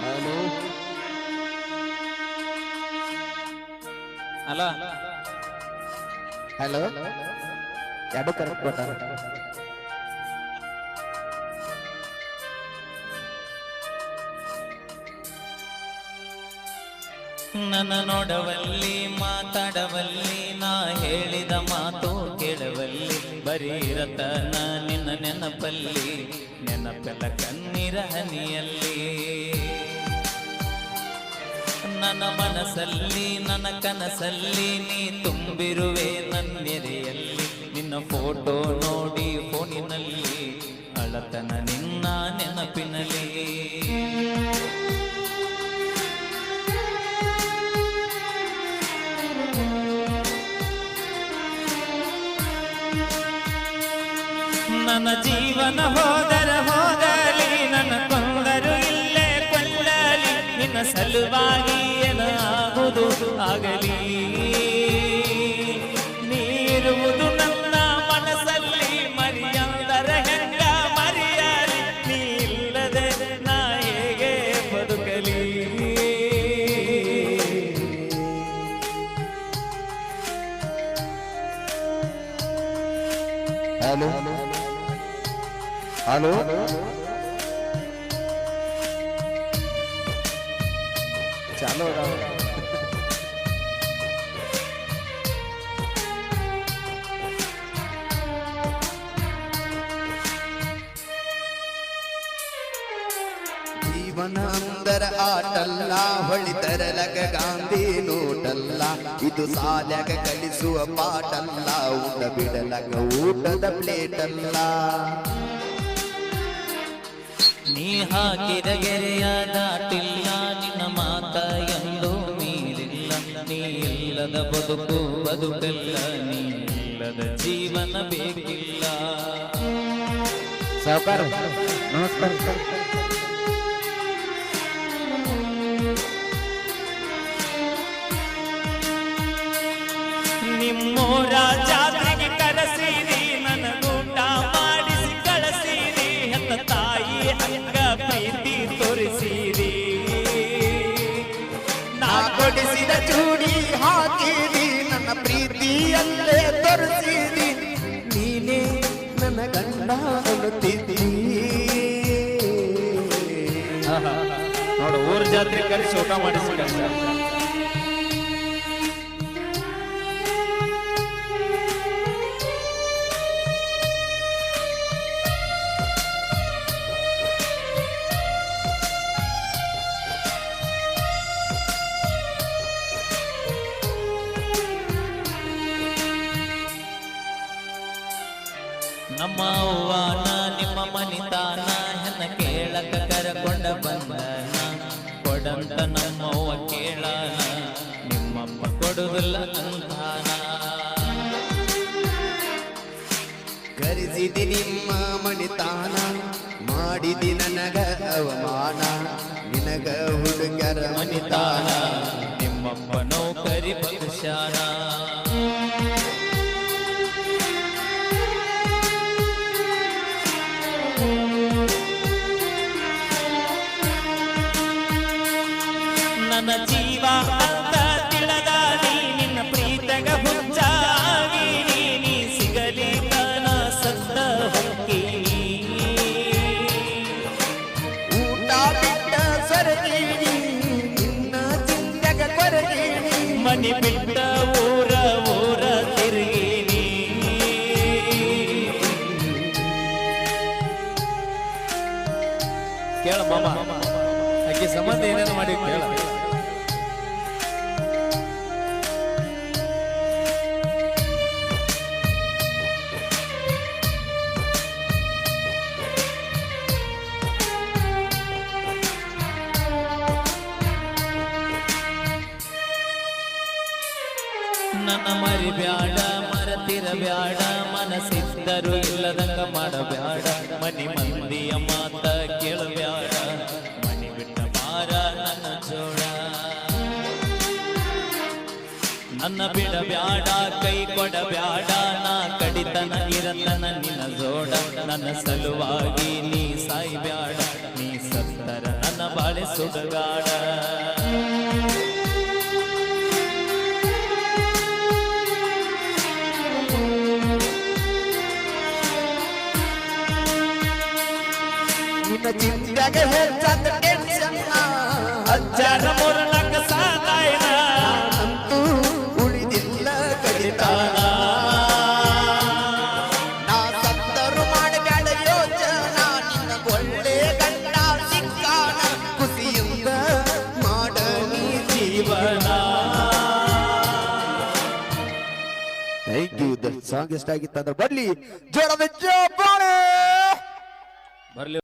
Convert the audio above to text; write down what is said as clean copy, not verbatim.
Hello ಅಲ್ಲ hello ಎರಡು correct ಕೊಟ್ಟಾರ. ನನ್ನ ನೋಡವಲ್ಲಿ ಮಾತಾಡವಲ್ಲಿ ನಾ ಹೇಳಿದ ಮಾತು ಕೇಳವಲ್ಲಿ ಬರೀ ರತನ ನಿನ್ನ ನೆನಪಲ್ಲಿ ನೆನಪೆಲ್ಲ ಕಣ್ಣೀರ ಹನಿಯಲ್ಲಿ ನನ್ನ ಮನಸ್ಸಲ್ಲಿ ನನ್ನ ಕನಸಲ್ಲಿ ನೀ ತುಂಬಿರುವೆ ನನ್ನೆರೆಯಲ್ಲಿ ನಿನ್ನ ಫೋಟೋ ನೋಡಿ ಫೋನಿನಲ್ಲಿ ಅಳತನ ನಿನ್ನ ನೆನಪಿನಲ್ಲಿ ನನ್ನ ಜೀವನ ಹೋದಲಿ ನನ್ನ ಕೊಂದರು ಇಲ್ಲೇ ಕೊಲ್ಲಲಿ ನಿನ್ನ ಸಲುವಾಗಿ ಏನಾಗುವುದು ಆಗಲಿ ನೀರುವುದು ನನ್ನ ಮನಸ್ಸಲ್ಲಿ ಮರಿಯಂದರ ಹೆಂಗ ಮರಿಯಲಿ ನೀ ಇಲ್ಲದೆ ನಾ ಹೇಗೆ ಬದುಕಲಿ. ಹಲೋ ಹಲೋ ಚಾಲೋ ಜೀವನ ಅಂದರ ಆಟಲ್ಲ ಹೊಳಿತರಲಗ ಗಾಂಧಿ ನೋಟಲ್ಲ ಇದು ಸಾಲ್ಯಾಗ ಕಲಿಸುವ ಪಾಠಲ್ಲ ಊಟ ಬಿಡಲಗ ಊಟದ ಪ್ಲೇಟ್ ಅಲ್ಲ. ನೀ ಹಾಕಿದ ಗೆರೆಯ ದಾಟಿಲ್ಲ ನಿನ್ನ ಮಾತ ಎಂದು ಮೀರಿಲ್ಲ ನೀ ಇಲ್ಲದ ಬದುಕು ಬದುಕಲ್ಲ ನೀ ಇಲ್ಲದ ಜೀವನ ಬೇಕಿಲ್ಲ. ಸಾವುಕಾರ ನಮಸ್ಕಾರ. ನಿಮ್ಮೂರ ಜಾತ್ರೆಗೆ ಕರೆಸಿರಿ ನನಗೂಟ ಮಾಡಿಸಿ ಕಳಿಸಿರಿ ಹೆತ್ತ ತಾಯಿ ಹಂಗ ಪ್ರೀತಿ ತೋರಿಸಿರಿ ನಾ ಕೊಡಿಸಿದ ಚೂಡಿ ಹಾಕಿರಿ ನನ್ನ ಪ್ರೀತಿಯಲ್ಲೇ ತೋರಿಸಿರಿ ನೀನೇ ನನ್ನ ಗಂಡ ಅನ್ನುತ್ತಿದ್ದಿ. ನೋಡು ಊರ ಜಾತ್ರೆ ಕರೆಸಿ ಊಟ ಮಾಡಿಸಿ ಕಳ್ಸ. ನಮ್ಮ ಅವ್ವಾನ ನಿಮ್ಮ ಮನಿತಾನ ಹೆನ್ನ ಕೇಳಕ ಕರಕೊಂಡ ಬಂದನ ಕೊಡಂತ ನಮ್ಮವ್ವ ಕೇಳಾನ ನಿಮ್ಮಪ್ಪ ಕೊಡುವುದಿಲ್ಲ ಅಂತಾನ. ಕರೆಸಿದಿ ನಿಮ್ಮ ಮಣಿತಾನ ಮಾಡಿದಿ ನನಗ ಅವಮಾನ ನಿನಗ ಹುಡುಗರ ಮನಿತಾನ ನಿಮ್ಮಪ್ಪ ನೌಕರಿ ಪಕ್ಷಾನ. ನನ್ನ ಜೀವ ಅಂತ ತಿಳಿದ ನಿನ್ನ ಪ್ರೀತಗ ಹುಚ್ಚಾಗಿ ನೀ ಸಿಗಲಿ ಕನ ಸತ್ತ ಹೊಕ್ಕೀನಿ ಊಟ ಬಿಟ್ಟ ಸರಗೀನಿ ನಿನ್ನ ಚಿಂತೆಗ ಕೊರಗೀನಿ ಮನಿ ಬಿಟ್ಟ ಊರ ಊರ ತಿರುಗೀನಿ. ಕೇಳ ಮಾಮ ಆಕೆ ಸಂಬಂಧ ಏನೇನು ಮಾಡಿ ಕೇಳ. ನನ್ನ ಮರಿಬ್ಯಾಡ ಮರತಿರಬ್ಯಾಡ ಮನಸ್ಸಿದ್ದರು ಇಲ್ಲದಂಗ ಮಾಡಬ್ಯಾಡ ಮನಿ ಮಂದಿಯ ಮಾತ ಕೇಳಬ್ಯಾಡ ಮನಿ ಬಿಟ್ಟ ಮಾರ ನನ್ನ ಜೋಡ. ನನ್ನ ಬಿಡಬ್ಯಾಡ ಕೈ ಕೊಡಬ್ಯಾಡ ನಾ ಕಡಿತನ ಇರತನ ನಿನ್ನ ಜೋಡ ನನ್ನ ಸಲುವಾಗಿ ನೀ ಸಾಯ್ಬ್ಯಾಡ ನೀ ಸತ್ತರ ನನ್ನ ಬಾಳೆ ಬಾಳೆ ಸುಡಗಾಡ ನಿನ್ನ ಚಿಂತೆಗ ಹೆಚ್ಚಾದ ಟೆನ್ಷನ್ ಹಜ್ಜಾರ ಮೂರನಾಕ ಸಾಕಾಯ್ನ ಅಂತೂ ಉಳಿದಿಲ್ಲ ಕಲಿತಾನ ನಾ ಸತ್ತರು ಮಾಡಬೇಡ ಯೋಚನಾ ನಿನ್ನ ಒಳ್ಳೆ ಗಂಡ ಸಿಕ್ಕಾನ ಖುಷಿಯಿಂದ ಮಾಡ ನೀ ಜೀವನ ಥ್ಯಾಂಕ್ ಯು ದ ಸಾಂಗ್ ಎಷ್ಟಾಗಿತ್ತು ಅಂದ್ರೆ ಬರ್ಲಿ ಜೋರದ ಜೋಪಾಳೆ ಬರ್ಲಿ